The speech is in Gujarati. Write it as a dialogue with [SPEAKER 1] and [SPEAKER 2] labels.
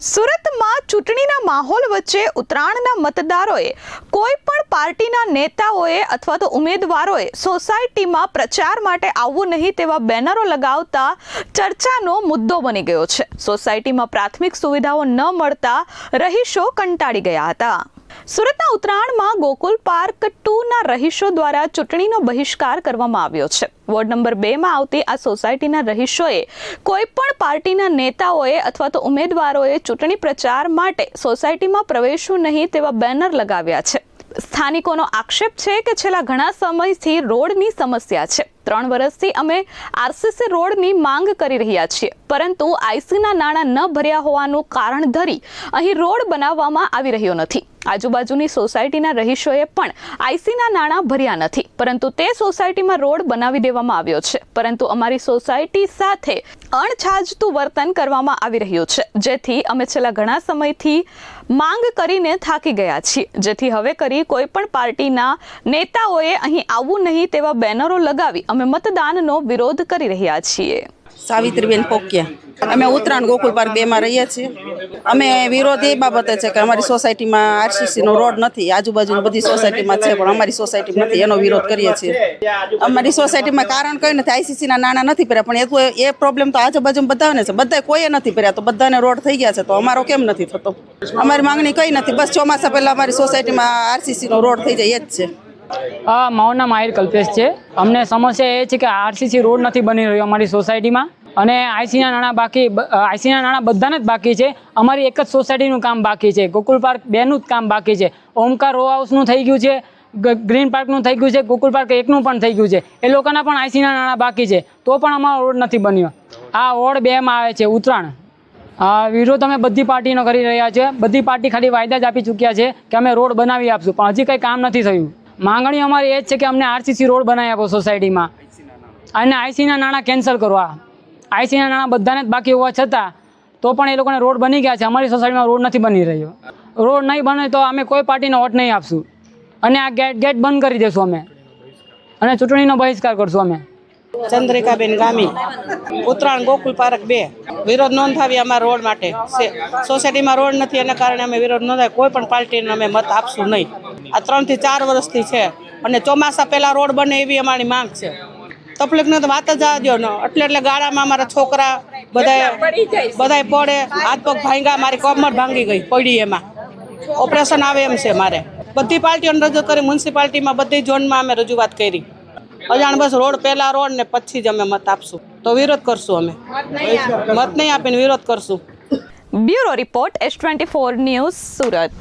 [SPEAKER 1] સુરતમાં ચૂંટણીના માહોલ વચ્ચે ઉત્તરાયણના મતદારોએ કોઈ પણ પાર્ટીના નેતાઓએ અથવા તો ઉમેદવારોએ સોસાયટીમાં પ્રચાર માટે આવવું નહીં તેવા બેનરો લગાવતા ચર્ચાનો મુદ્દો બની ગયો છે। સોસાયટીમાં પ્રાથમિક સુવિધાઓ ન મળતા રહીશો કંટાળી ગયા હતા। સુરતના ઉત્તરાયણમાં ગોકુલ પાર્ક 2ના રહીશો દ્વારા ચૂંટણીનો બહિષ્કાર કરવામાં આવ્યો છે। વોર્ડ નંબર 2માં આવતી આ સોસાયટીના રહીશોએ કોઈ પણ પાર્ટીના નેતાઓએ અથવા તો ઉમેદવારોએ ચૂંટણી પ્રચાર માટે સોસાયટીમાં પ્રવેશવું નહીં તેવા બેનર લગાવ્યા છે। સ્થાનિકોનો આક્ષેપ છે કે છેલ્લા ઘણા સમયથી રોડની સમસ્યા છે। 3 વર્ષથી અમે આરસીસી રોડની માંગ કરી રહ્યા છીએ, પરંતુ આઈસીના નાણાં ન ભર્યા હોવાનું કારણ ધરી અહીં રોડ બનાવવામાં આવી રહ્યો નથી। આજુબાજુની સોસાયટીના રહીશોએ પણ આઈસીના નાણાં ભર્યા નથી, પરંતુ તે સોસાયટીમાં રોડ બનાવી દેવામાં આવ્યો છે, પરંતુ અમારી સોસાયટી સાથે અણછાજતું વર્તન કરવામાં આવી રહ્યું છે, જેથી અમે છેલ્લા ઘણા સમયથી માંગ કરીને થાકી ગયા છીએ, જેથી હવે કરી કોઈ પણ પાર્ટીના નેતાઓએ અહીં આવવું નહીં તેવા બેનરો લગાવી અમે મતદાનનો વિરોધ કરી રહ્યા છીએ।
[SPEAKER 2] સાવિત્રીબેન પોકિયા, અમે ઉત્તરાયણ ગોકુલ પાર્ક 2માં રહીએ છીએ। અમે વિરોધ એ બાબતે છે કે અમારી સોસાયટીમાં આરસીસીનો રોડ નથી, આજુબાજુની બધી સોસાયટીમાં છે પણ અમારી સોસાયટીમાં નથી, એનો વિરોધ કરીએ છીએ। અમારી સોસાયટીમાં કારણ કઈ નથી, આઈસીસીના નાણાં નથી ભર્યા, પણ એ પ્રોબ્લેમ તો આજુબાજુમાં બધાને છે, બધા કોઈએ નથી ભર્યા, તો બધાને રોડ થઈ ગયા છે, તો અમારો કેમ નથી થતો? અમારી માંગણી કઈ નથી, બસ ચોમાસા પહેલા અમારી સોસાયટીમાં આરસીસીનો રોડ થઈ જાય એ જ છે।
[SPEAKER 3] મારું નામ આહિર કલ્પેશ છે। અમને સમસ્યા એ છે કે આરસીસી રોડ નથી બની રહ્યો અમારી સોસાયટીમાં, અને આઈસીના નાણાં બધાને જ બાકી છે। અમારી એક જ સોસાયટીનું કામ બાકી છે, ગોકુલ પાર્ક 2નું જ કામ બાકી છે। ઓમકાર રો હાઉસનું થઈ ગયું છે, ગ્રીન પાર્કનું થઈ ગયું છે, ગોકુલ પાર્ક 1નું પણ થઈ ગયું છે, એ લોકોના પણ આઈસીના નાણાં બાકી છે, તો પણ અમારો રોડ નથી બન્યો। આ વોર્ડ 2માં આવે છે ઉત્તરાયણ। વિરોધ અમે બધી પાર્ટીનો કરી રહ્યા છે। બધી પાર્ટી ખાલી વાયદા જ આપી ચૂક્યા છે કે અમે રોડ બનાવી આપશું, પણ હજી કંઈ કામ નથી થયું। માંગણી અમારી એ જ છે કે અમને આરસીસી રોડ બનાવી આપો સોસાયટીમાં, અને આઈસીના નાણાં કેન્સલ કરવા। આઈસીના નાણાં બધાને જ બાકી હોવા છતાં તો પણ એ લોકોને રોડ બની ગયા છે, અમારી સોસાયટીમાં રોડ નથી બની રહ્યો। રોડ નહીં બને તો અમે કોઈ પાર્ટીને વોટ નહીં આપશું, અને આ ગેટ બંધ કરી દઈશું અમે, અને ચૂંટણીનો બહિષ્કાર કરશું અમે।
[SPEAKER 2] ચંદ્રિકાબેન ગામી, ઉત્તરાયણ ગોકુલ પાર્ક 2, વિરોધ નોંધાવી અમારા રોડ માટે। સોસાયટીમાં રોડ નથી એના કારણે અમે વિરોધ નોંધાવી, કોઈ પણ પાર્ટીને અમે મત આપશું નહીં। આ 3 થી 4 વર્ષથી છે, અને ચોમાસા પહેલા રોડ બને એવી અમારી માંગ છે। તકલીફને તો વાત જ આ દો ને, એટલે ગાળામાં અમારા છોકરા બધાય પડે, હાથ પગ ભાંગ્યા, મારી કમર ભાંગી ગઈ પડી, એમાં ઓપરેશન આવે એમ છે મારે। બધી પાર્ટીઓને રજૂ કરી, મ્યુનિસિપાલિટીમાં બધી ઝોનમાં અમે રજૂઆત કરી, અજાણ બસ રોડ પહેલા રોડ ને પછી જ અમે મત આપશું, તો વિરોધ કરશું, અમે મત નહીં આપીને વિરોધ કરશું।
[SPEAKER 1] Bureau report S24 news Surat.